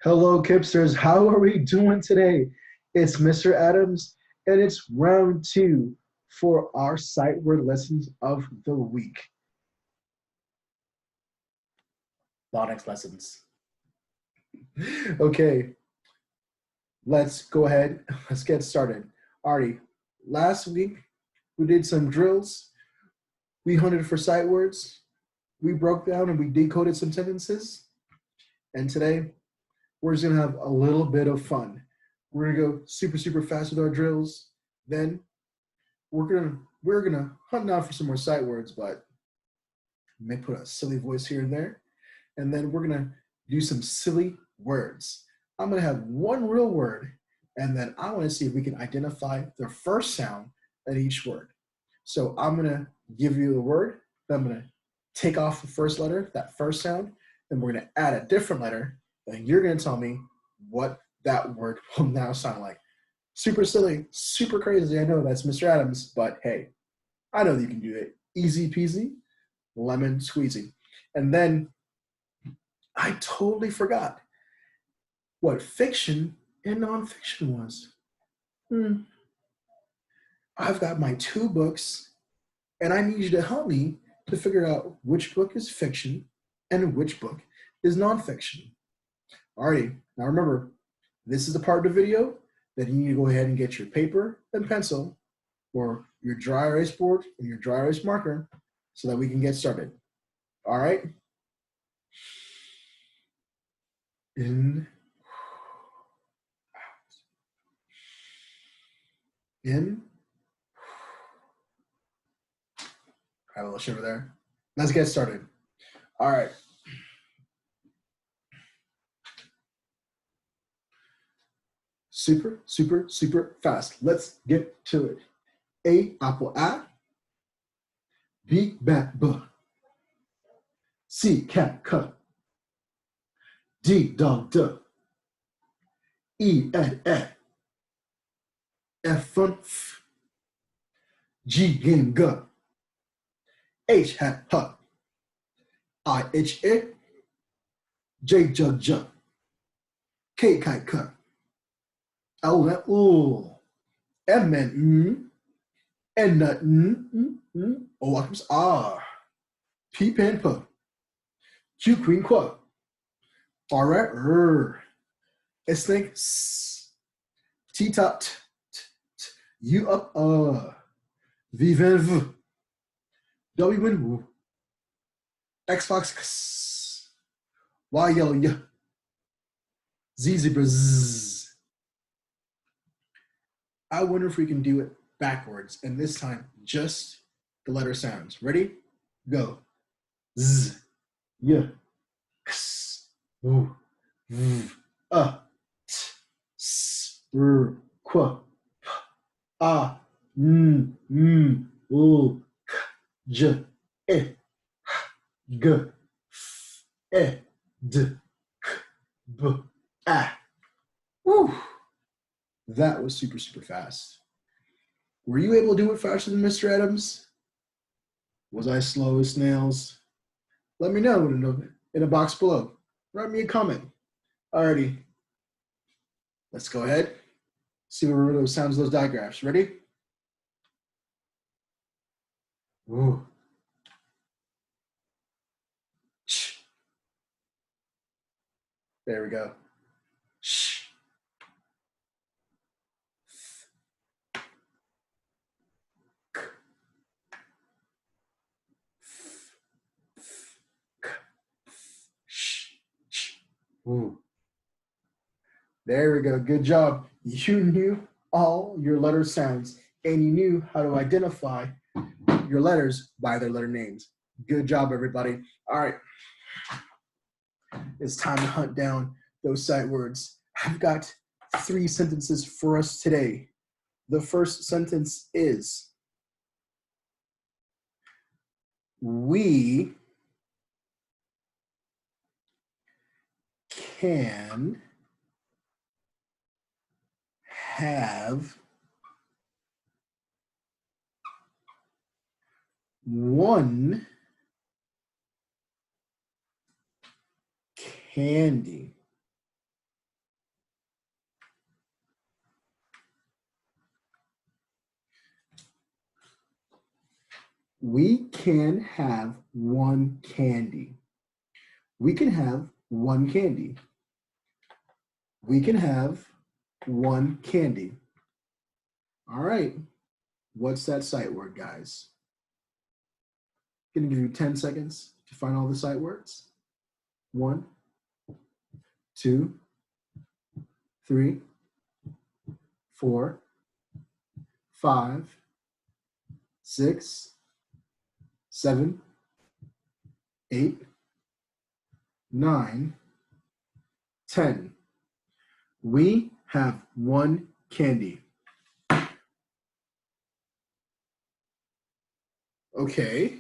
Hello, Kipsters. How are we doing today? It's Mr. Adams, and it's round two for our sight word lessons of the week. Phonics lessons. Okay, let's go ahead. Let's get started. Artie, last week we did some drills. We hunted for sight words. We broke down and we decoded some sentences. And today we're just gonna have a little bit of fun. We're gonna go super fast with our drills. Then we're gonna hunt down for some more sight words, but may put a silly voice here and there. And then we're gonna do some silly words. I'm gonna have one real word, and then I want to see if we can identify the first sound at each word. So I'm gonna give you the word, then I'm gonna take off the first letter, that first sound, then we're gonna add a different letter, and you're gonna tell me what that word will now sound like. Super silly, super crazy. I know that's Mr. Adams, but hey, I know that you can do it. Easy peasy, lemon squeezy. And then I totally forgot what fiction and nonfiction was. Hmm. I've got my two books, and I need you to help me to figure out which book is fiction and which book is nonfiction. Alrighty, now remember, this is the part of the video that you need to go ahead and get your paper and pencil or your dry erase board and your dry erase marker so that we can get started. All right? In, in. I have a little shiver there. Let's get started. All right. Super fast. Let's get to it. A, apple, A. B, bat, B. C, cat, C. D, dog, D. E, ed, ed. F, fun, F. G, game, G. H, hat, H. I, H, I. J, jug, jug. K, kite, K. L, N, ooh. M, N, N, N, O, R. P, pen, P. Q, queen, Qu. R, S, snake, S. T, top, T, T, T. U, up, V, V. W, win, W. Xbox, X. Y, yellow, Y. Z, zebra, Z. I wonder if we can do it backwards, and this time just the letter sounds. Ready? Go. Z, Y, X, W, V, A, T, S, R, Qu, P, A, N, M, O, K, J, E, G, F, E, D, K, B, A. Woo! That was super fast. Were you able to do it faster than Mr. Adams? Was I slow as snails? Let me know in a box below. Write me a comment. Alrighty. Let's go ahead. See what those sounds, those digraphs. Ready? Ooh. Ch. There we go. Sh. Ooh. There we go. Good job. You knew all your letter sounds and you knew how to identify your letters by their letter names. Good job, everybody. All right. It's time to hunt down those sight words. I've got 3 sentences for us today. The first sentence is, we can have one candy. We can have one candy. We can have one candy. We can have one candy. All right. What's that sight word, guys? I'm going to give you 10 seconds to find all the sight words. 1, 2, 3, 4, 5, 6, 7, 8, 9, 10. We have one candy. Okay.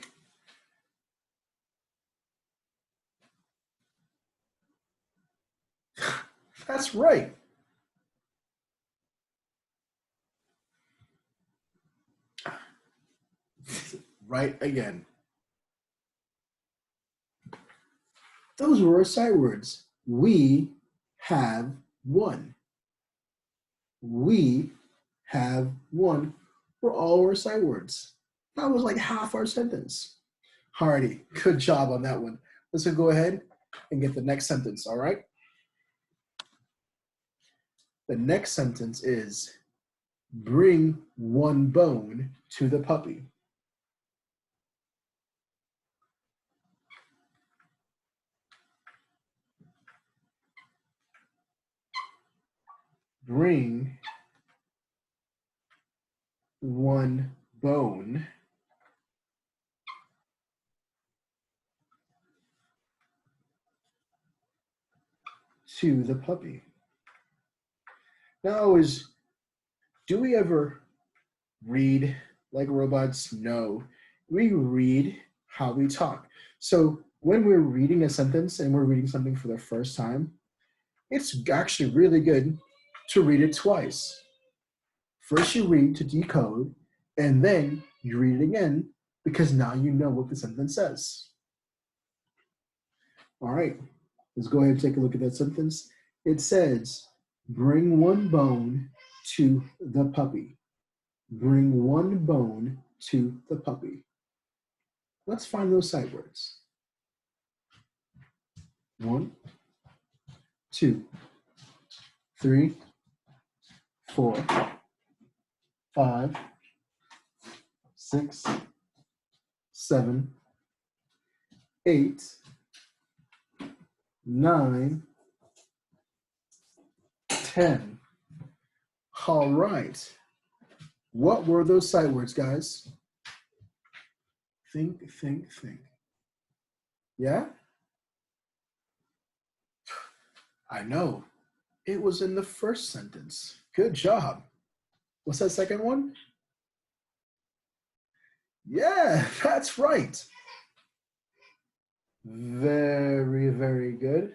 That's right. Right again. Those were our sight words. We have one. We have one for all our sight words. That was like half our sentence. Alrighty, good job on that one. Let's go ahead and get the next sentence, all right? The next sentence is, bring one bone to the puppy. Bring one bone to the puppy. Now do we ever read like robots? No. We read how we talk. So when we're reading a sentence and we're reading something for the first time, it's actually really good to read it twice. First you read to decode, and then you read it again because now you know what the sentence says. All right, let's go ahead and take a look at that sentence. It says, bring one bone to the puppy. Bring one bone to the puppy. Let's find those sight words. 1, 2, 3, 4, 5, 6, 7, 8, 9, 10. All right. What were those sight words, guys? Think, think, think. Yeah? I know. It was in the first sentence. Good job. What's that second one? Yeah, that's right. Very, very good.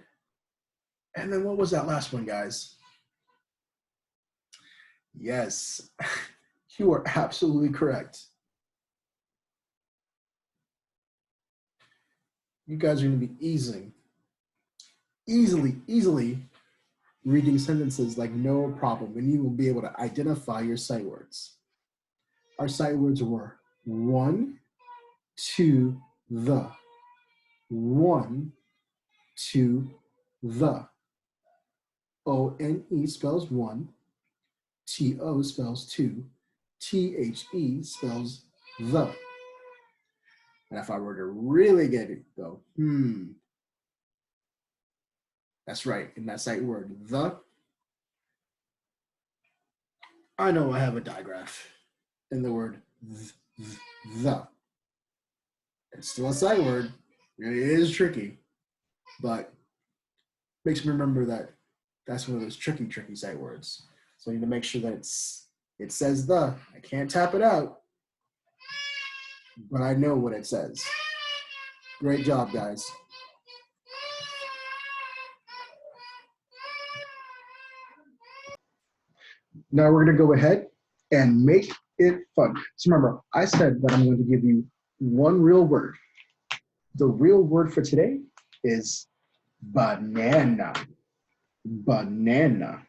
And then what was that last one, guys? Yes, you are absolutely correct. You guys are going to be easily reading sentences like no problem, and you will be able to identify your sight words. Our sight words were one, to, the. One, to, the. O-N-E spells one, T-O spells two, T-H-E spells the. And if I were to really get it, go, that's right, in that sight word, the, I know I have a digraph in the word the. It's still a sight word. It is tricky, but makes me remember that that's one of those tricky sight words. So I need to make sure that it says the. I can't tap it out, but I know what it says. Great job, guys. Now we're going to go ahead and make it fun. So remember, I said that I'm going to give you one real word. The real word for today is banana. Banana.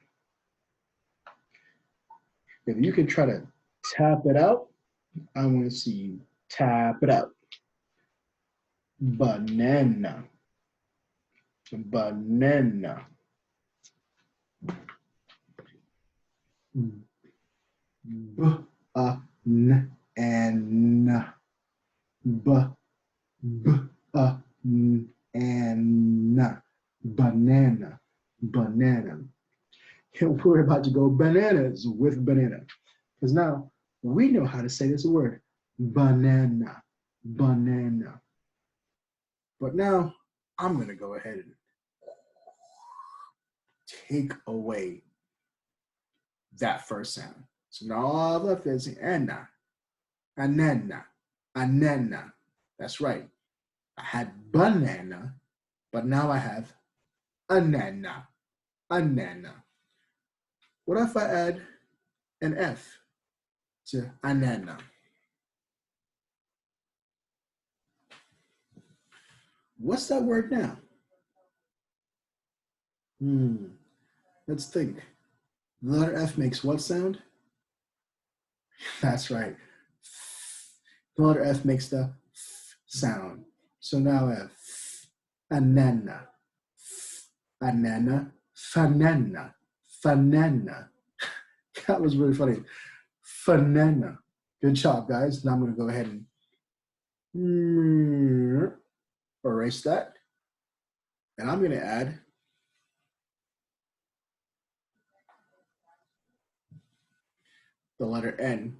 If you can try to tap it out, I want to see you Tap it out. Banana. Banana. N. B, N. Banana. Banana. And we're about to go bananas with banana. Because now we know how to say this word. Banana. Banana. But now I'm going to go ahead and take away that first sound. So now all left is anna, anana, anana. That's right. I had banana, but now I have anana, anana. What if I add an F to anana? What's that word now? Let's think. The letter F makes what sound? That's right. The letter F makes the f sound. So now I have anana, anana, fanana, fanana. That was really funny. Fanana. Good job, guys. Now I'm going to go ahead and erase that. And I'm going to add the letter N.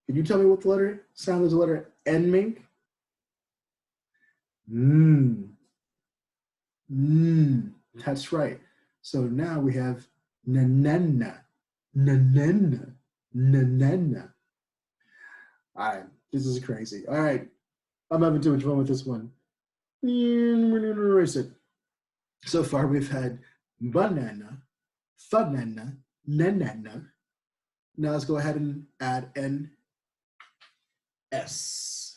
Can you tell me what the letter sound does the letter N make? That's right. So now we have nanana, nanana, nanana. All right, this is crazy. All right, I'm having too much fun with this one. And we're gonna erase it. So far we've had banana, fanana, nanana. Now let's go ahead and add an S.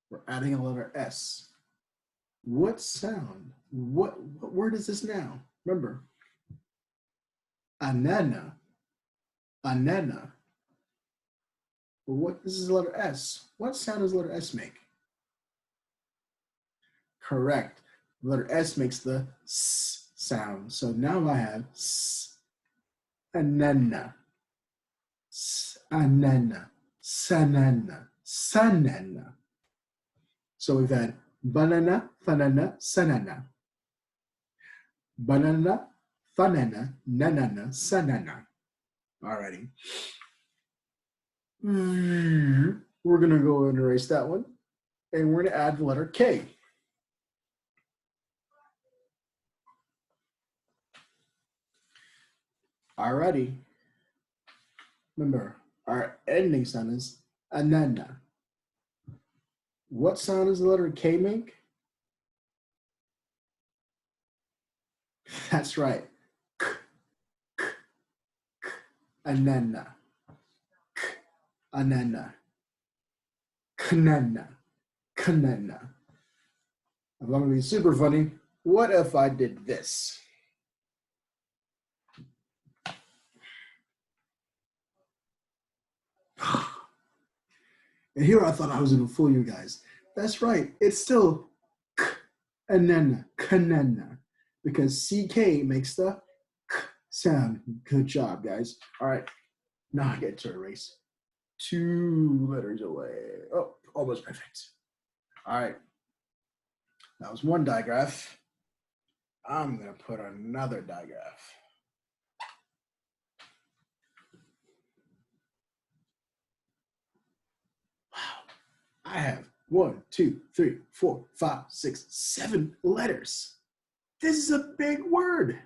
We're adding a letter S. What sound? What word is this now? Remember, anana, anana. But what, this is the letter S. What sound does the letter S make? Correct. The letter S makes the S sound. So now I have S, anana, S, anana, sanana, sanana. So we've had banana, fanana, sanana. Banana, fanana, nanana, sanana. Alrighty. We're gonna go and erase that one. And we're gonna add the letter K. Alrighty. Remember, our ending sound is anana. What sound does the letter K make? That's right. K, k, k, anana. K, anana. Kanana. Kanana. If I'm gonna be super funny, what if I did this? And here I thought I was gonna fool you guys. That's right, it's still k, anana, kanana, because CK makes the k sound. Good job, guys. All right, now I get to erase 2 letters away. Oh, almost perfect. All right, that was one digraph. I'm gonna put another digraph. I have 1, 2, 3, 4, 5, 6, 7 letters. This is a big word.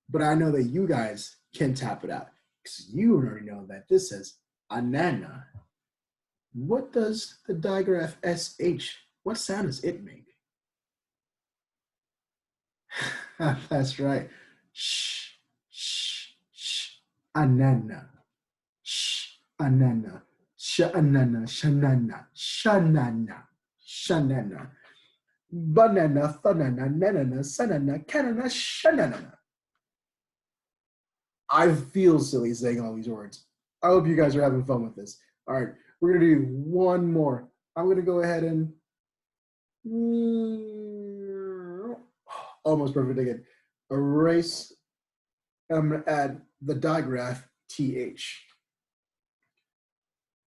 But I know that you guys can tap it out because you already know that this says anana. What does the digraph SH, what sound does it make? That's right. Shh, shh, shh, anana. Shh, anana. Sha-anana, shanana, shanana, shanana. Banana, fanana, nanana, sanana, canana, shanana. I feel silly saying all these words. I hope you guys are having fun with this. All right, we're gonna do one more. I'm gonna go ahead and almost perfect again. Erase. I'm gonna add the digraph TH.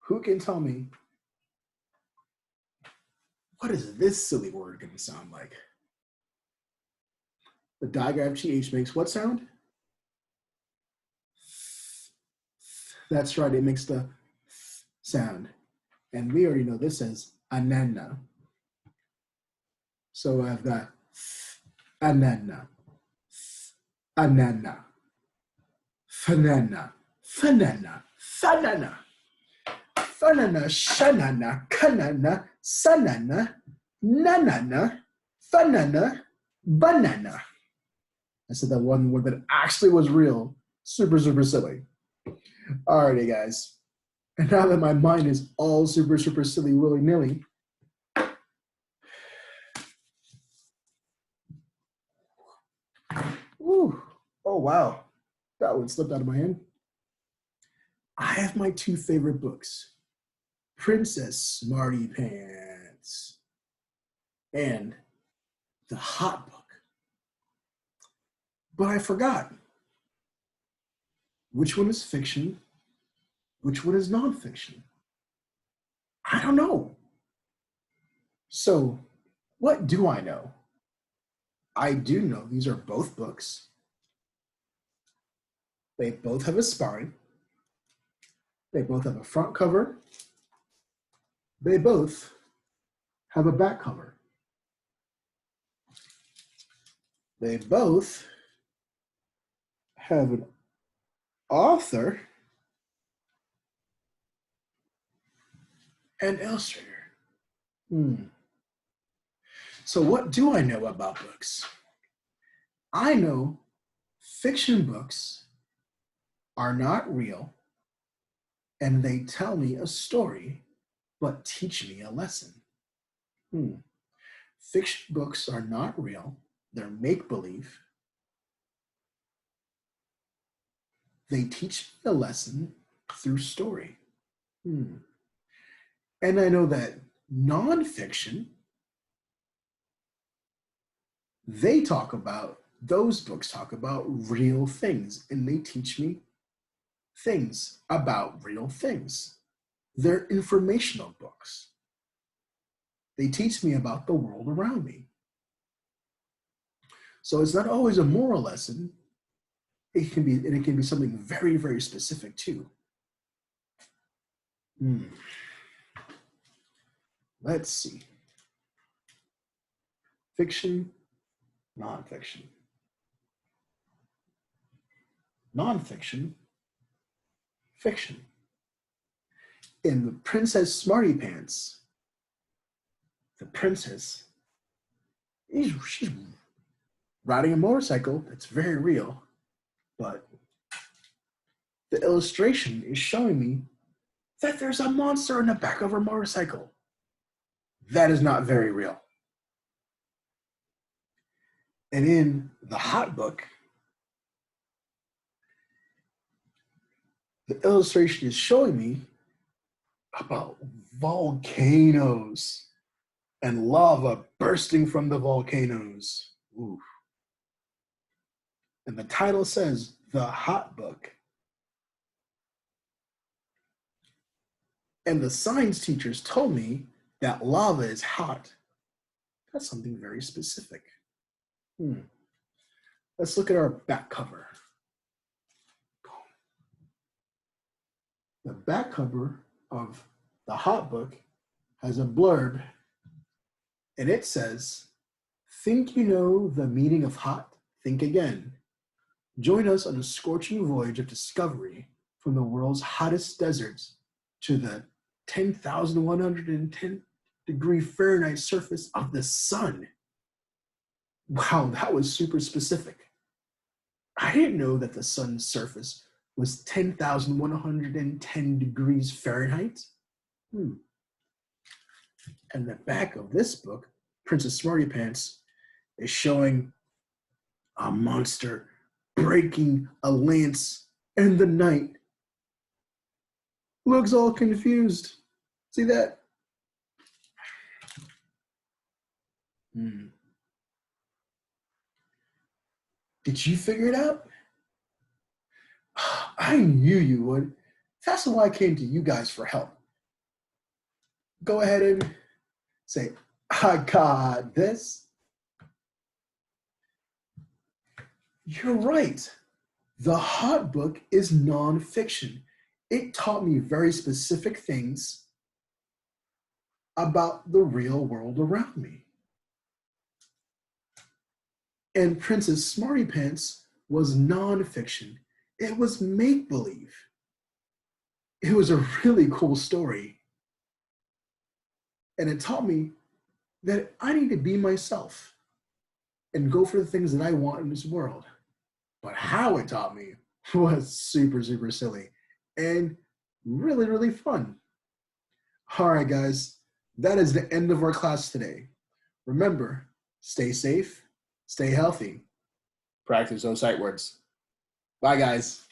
Who can tell me what is this silly word gonna sound like? The digraph TH makes what sound? That's right, it makes the sound. And we already know this as anana. So I've got anana, anana, fanana, fanana, fanana, fanana, shanana, kanana, sanana, nanana, fanana, banana. I said that one word that actually was real. Super, super silly. Alrighty, guys. And now that my mind is all super, super silly willy-nilly, ooh, oh wow, that one slipped out of my hand. I have my two favorite books, Princess Smarty Pants and The Hot Book. But I forgot. Which one is fiction? Which one is nonfiction? I don't know. So, what do I know? I do know these are both books. They both have a spine. They both have a front cover. They both have a back cover. They both have an author and illustrator. So what do I know about books? I know fiction books are not real and they tell me a story but teach me a lesson. Fiction books are not real. They're make-believe. They teach me a lesson through story. And I know that nonfiction, those books talk about real things and they teach me things about real things. They're informational books. They teach me about the world around me. So it's not always a moral lesson. It can be something very, very specific too. Let's see. Fiction, nonfiction. Nonfiction, fiction. In the Princess Smarty Pants, the princess, she's riding a motorcycle that's very real, but the illustration is showing me that there's a monster in the back of her motorcycle. That is not very real. And in the Hot Book, the illustration is showing me about volcanoes and lava bursting from the volcanoes. Ooh. And the title says, The Hot Book. And the science teachers told me that lava is hot. That's something very specific. Let's look at our back cover. The back cover of the Hot Book has a blurb, and it says, think you know the meaning of hot? Think again. Join us on a scorching voyage of discovery from the world's hottest deserts to the 10,110 degree Fahrenheit surface of the sun. Wow, that was super specific. I didn't know that the sun's surface was 10,110 degrees Fahrenheit. And the back of this book, Princess Smarty Pants, is showing a monster breaking a lance in the night Looks all confused. See that? Did you figure it out? I knew you would. That's why I came to you guys for help. Go ahead and say, I got this. You're right. The Hot Book is nonfiction. It taught me very specific things about the real world around me. And Princess Smarty Pants was nonfiction. It was make-believe. It was a really cool story. And it taught me that I need to be myself and go for the things that I want in this world. But how it taught me was super, super silly and really, really fun. All right, guys, that is the end of our class today. Remember, stay safe, stay healthy, practice those sight words. Bye, guys.